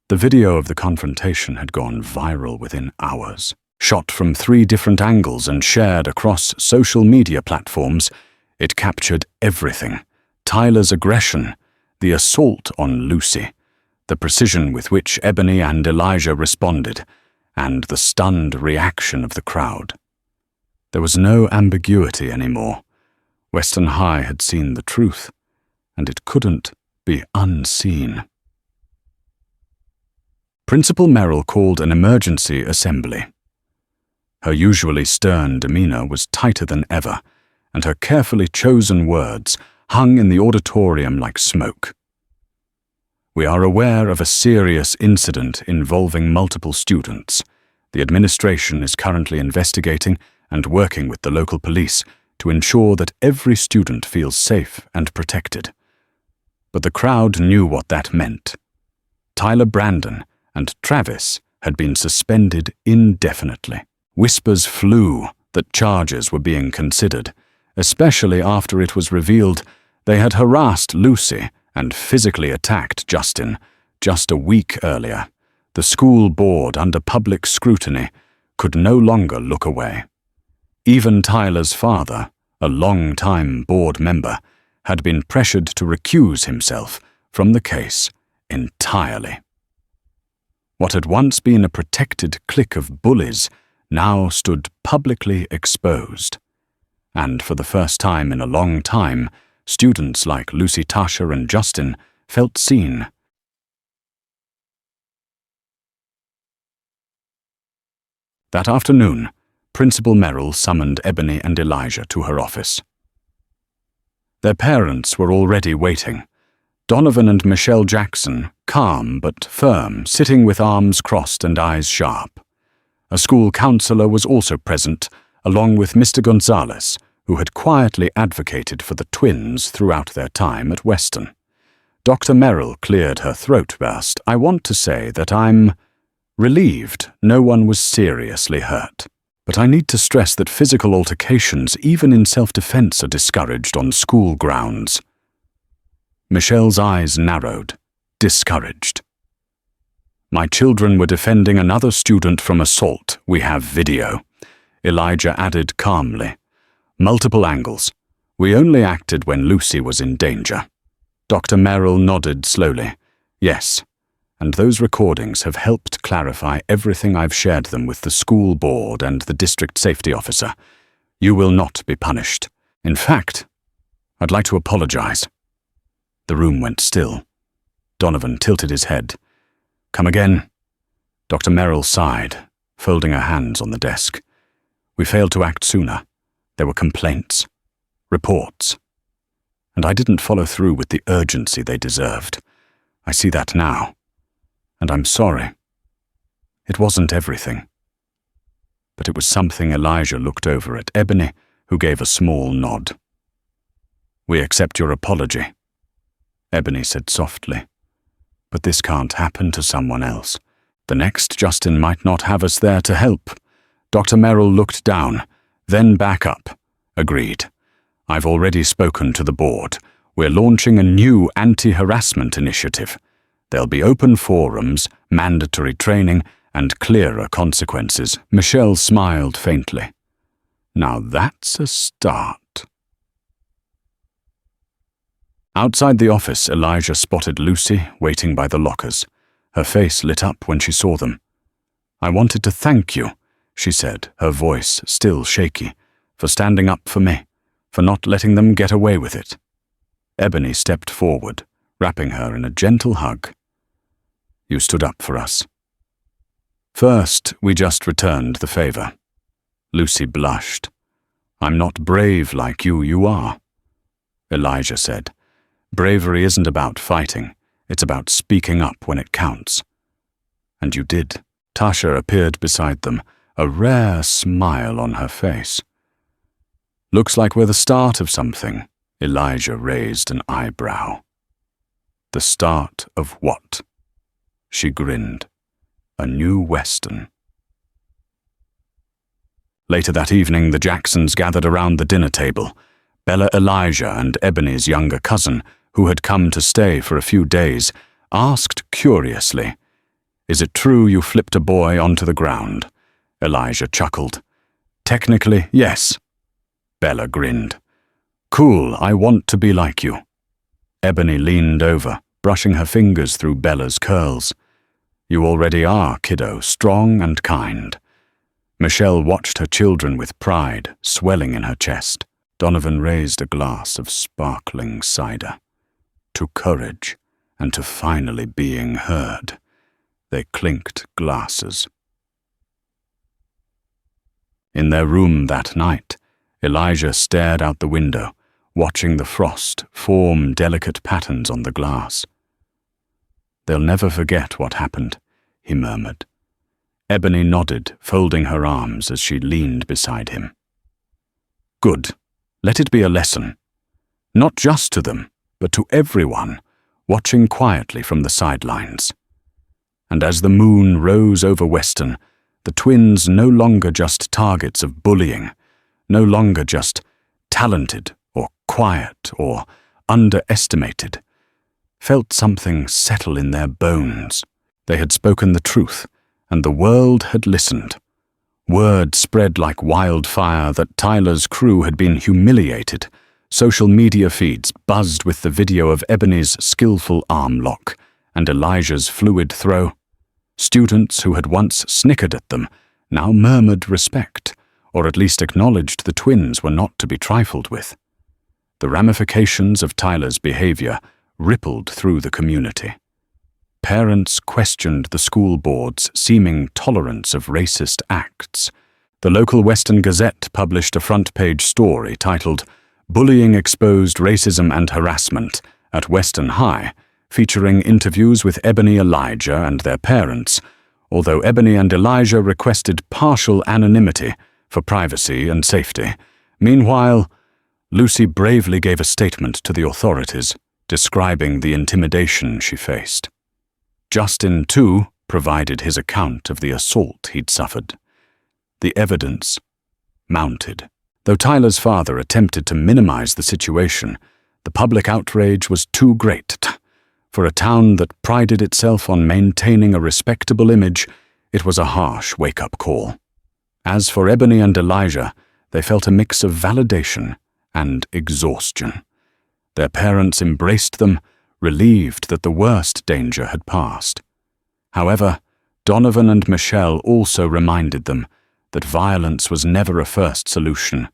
The video of the confrontation had gone viral within hours. Shot from 3 different angles and shared across social media platforms, it captured everything: Tyler's aggression, the assault on Lucy, the precision with which Ebony and Elijah responded, and the stunned reaction of the crowd. There was no ambiguity anymore. Western High had seen the truth, and it couldn't be unseen. Principal Merrill called an emergency assembly. Her usually stern demeanor was tighter than ever, and her carefully chosen words hung in the auditorium like smoke. "We are aware of a serious incident involving multiple students. The administration is currently investigating and working with the local police to ensure that every student feels safe and protected." But the crowd knew what that meant. Tyler, Brandon, and Travis had been suspended indefinitely. Whispers flew that charges were being considered, especially after it was revealed they had harassed Lucy and physically attacked Justin just a week earlier. The school board, under public scrutiny, could no longer look away. Even Tyler's father, a long-time board member, had been pressured to recuse himself from the case entirely. What had once been a protected clique of bullies now stood publicly exposed. And for the first time in a long time, students like Lucy, Tasha, and Justin felt seen. That afternoon, Principal Merrill summoned Ebony and Elijah to her office. Their parents were already waiting. Donovan and Michelle Jackson, calm but firm, sitting with arms crossed and eyes sharp. A school counselor was also present, along with Mr. Gonzalez, who had quietly advocated for the twins throughout their time at Weston. Dr. Merrill cleared her throat burst. "I want to say that I'm relieved no one was seriously hurt. But I need to stress that physical altercations, even in self-defense, are discouraged on school grounds." Michelle's eyes narrowed, discouraged. "My children were defending another student from assault. We have video," Elijah added calmly. "Multiple angles. We only acted when Lucy was in danger." Dr. Merrill nodded slowly. "Yes, and those recordings have helped clarify everything. I've shared them with the school board and the district safety officer. You will not be punished. In fact, I'd like to apologize." The room went still. Donovan tilted his head. Come again. Dr. Merrill sighed, folding her hands on the desk. We failed to act sooner. There were complaints, reports, and I didn't follow through with the urgency they deserved. I see that now, and I'm sorry. It wasn't everything. But it was something Elijah looked over at Ebony, who gave a small nod. We accept your apology, Ebony said softly. But this can't happen to someone else. The next Justin might not have us there to help. Dr. Merrill looked down, then back up. Agreed. I've already spoken to the board. We're launching a new anti-harassment initiative. There'll be open forums, mandatory training, and clearer consequences. Michelle smiled faintly. Now that's a start. Outside the office, Elijah spotted Lucy waiting by the lockers. Her face lit up when she saw them. I wanted to thank you, she said, her voice still shaky, for standing up for me, for not letting them get away with it. Ebony stepped forward, wrapping her in a gentle hug. You stood up for us. First, we just returned the favor. Lucy blushed. I'm not brave like you are. Elijah said, bravery isn't about fighting. It's about speaking up when it counts. And you did. Tasha appeared beside them, a rare smile on her face. Looks like we're the start of something. Elijah raised an eyebrow. The start of what? She grinned. A new Western. Later that evening, the Jacksons gathered around the dinner table. Bella, Elijah, and Ebony's younger cousin, who had come to stay for a few days, asked curiously, Is it true you flipped a boy onto the ground? Elijah chuckled. Technically, yes. Bella grinned. Cool, I want to be like you. Ebony leaned over, brushing her fingers through Bella's curls. You already are, kiddo, strong and kind. Michelle watched her children with pride swelling in her chest. Donovan raised a glass of sparkling cider. To courage and to finally being heard. They clinked glasses. In their room that night, Elijah stared out the window, watching the frost form delicate patterns on the glass. They'll never forget what happened, he murmured. Ebony nodded, folding her arms as she leaned beside him. Good. Let it be a lesson. Not just to them, but to everyone, watching quietly from the sidelines. And as the moon rose over Weston, the twins no longer just targets of bullying, no longer just talented or quiet or underestimated, felt something settle in their bones. They had spoken the truth, and the world had listened. Word spread like wildfire that Tyler's crew had been humiliated. Social media feeds buzzed with the video of Ebony's skillful arm lock and Elijah's fluid throw. Students who had once snickered at them now murmured respect, or at least acknowledged the twins were not to be trifled with. The ramifications of Tyler's behavior rippled through the community. Parents questioned the school board's seeming tolerance of racist acts. The local Western Gazette published a front-page story titled Bullying Exposed Racism and Harassment at Western High, featuring interviews with Ebony, Elijah, and their parents, although Ebony and Elijah requested partial anonymity for privacy and safety. Meanwhile, Lucy bravely gave a statement to the authorities, describing the intimidation she faced. Justin, too, provided his account of the assault he'd suffered. The evidence mounted. Though Tyler's father attempted to minimize the situation, the public outrage was too great. For a town that prided itself on maintaining a respectable image, it was a harsh wake-up call. As for Ebony and Elijah, they felt a mix of validation and exhaustion. Their parents embraced them, relieved that the worst danger had passed. However, Donovan and Michelle also reminded them that violence was never a first solution,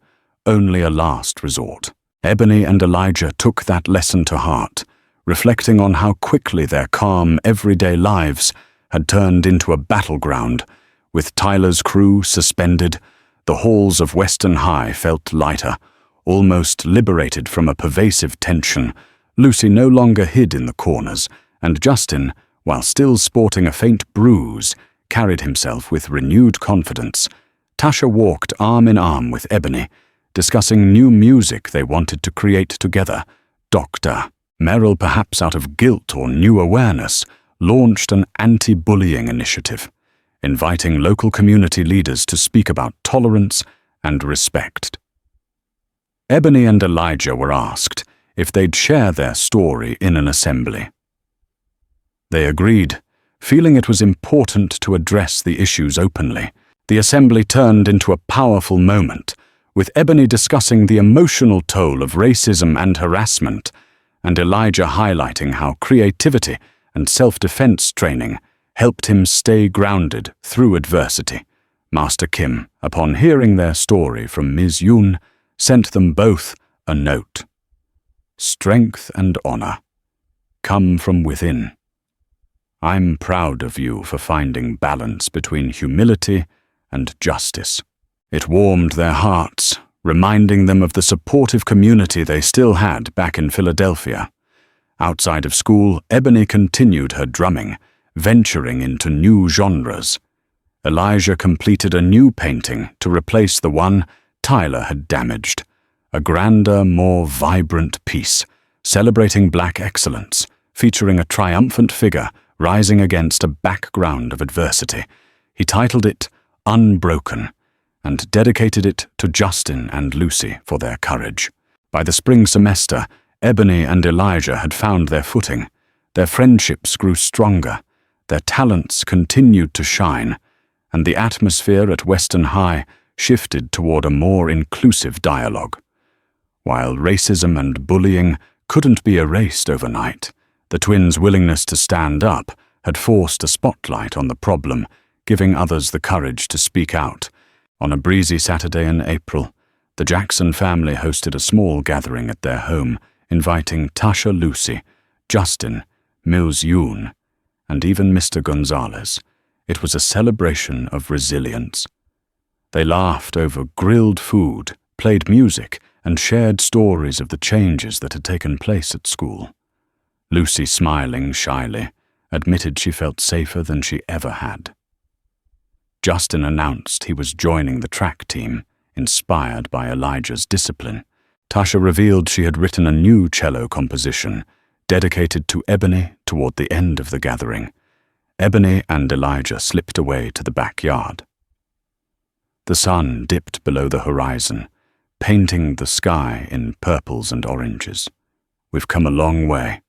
only a last resort. Ebony and Elijah took that lesson to heart, reflecting on how quickly their calm, everyday lives had turned into a battleground. With Tyler's crew suspended, the halls of Western High felt lighter, almost liberated from a pervasive tension. Lucy no longer hid in the corners, and Justin, while still sporting a faint bruise, carried himself with renewed confidence. Tasha walked arm in arm with Ebony, discussing new music they wanted to create together. Dr. Merrill, perhaps out of guilt or new awareness, launched an anti-bullying initiative, inviting local community leaders to speak about tolerance and respect. Ebony and Elijah were asked if they'd share their story in an assembly. They agreed, feeling it was important to address the issues openly. The assembly turned into a powerful moment, with Ebony discussing the emotional toll of racism and harassment, and Elijah highlighting how creativity and self-defense training helped him stay grounded through adversity. Master Kim, upon hearing their story from Ms. Yoon, sent them both a note. Strength and honor come from within. I'm proud of you for finding balance between humility and justice. It warmed their hearts, reminding them of the supportive community they still had back in Philadelphia. Outside of school, Ebony continued her drumming, venturing into new genres. Elijah completed a new painting to replace the one Tyler had damaged, a grander, more vibrant piece, celebrating Black excellence, featuring a triumphant figure rising against a background of adversity. He titled it Unbroken, and dedicated it to Justin and Lucy for their courage. By the spring semester, Ebony and Elijah had found their footing. Their friendships grew stronger, their talents continued to shine, and the atmosphere at Western High shifted toward a more inclusive dialogue. While racism and bullying couldn't be erased overnight, the twins' willingness to stand up had forced a spotlight on the problem, giving others the courage to speak out. On a breezy Saturday in April, the Jackson family hosted a small gathering at their home, inviting Tasha, Lucy, Justin, Ms. Yoon, and even Mr. Gonzalez. It was a celebration of resilience. They laughed over grilled food, played music, and shared stories of the changes that had taken place at school. Lucy, smiling shyly, admitted she felt safer than she ever had. Justin announced he was joining the track team, inspired by Elijah's discipline. Tasha revealed she had written a new cello composition, dedicated to Ebony, toward the end of the gathering. Ebony and Elijah slipped away to the backyard. The sun dipped below the horizon, painting the sky in purples and oranges. We've come a long way,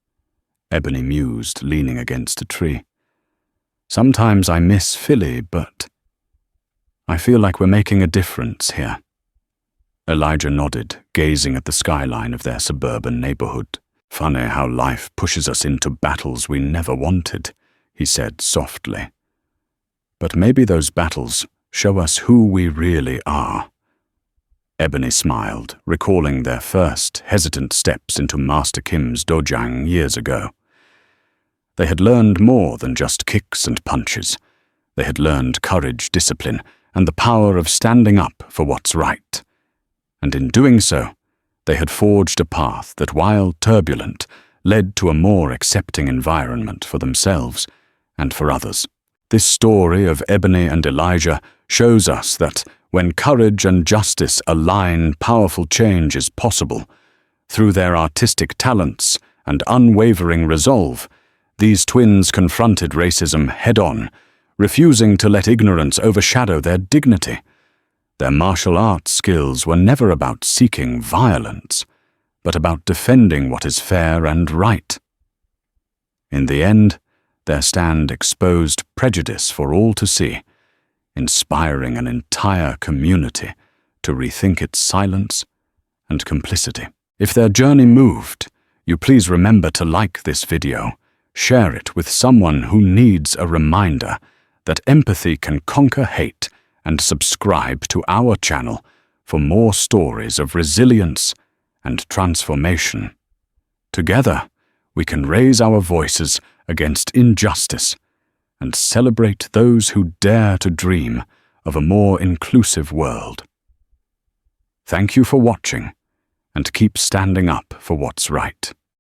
Ebony mused, leaning against a tree. Sometimes I miss Philly, but I feel like we're making a difference here. Elijah nodded, gazing at the skyline of their suburban neighborhood. Funny how life pushes us into battles we never wanted, he said softly. But maybe those battles show us who we really are. Ebony smiled, recalling their first hesitant steps into Master Kim's dojang years ago. They had learned more than just kicks and punches. They had learned courage, discipline, and the power of standing up for what's right. And in doing so, they had forged a path that, while turbulent, led to a more accepting environment for themselves and for others. This story of Ebony and Elijah shows us that when courage and justice align, powerful change is possible. Through their artistic talents and unwavering resolve, these twins confronted racism head-on, refusing to let ignorance overshadow their dignity. Their martial arts skills were never about seeking violence, but about defending what is fair and right. In the end, their stand exposed prejudice for all to see, inspiring an entire community to rethink its silence and complicity. If their journey moved, you please remember to like this video, share it with someone who needs a reminder that empathy can conquer hate, and subscribe to our channel for more stories of resilience and transformation. Together, we can raise our voices against injustice and celebrate those who dare to dream of a more inclusive world. Thank you for watching, and keep standing up for what's right.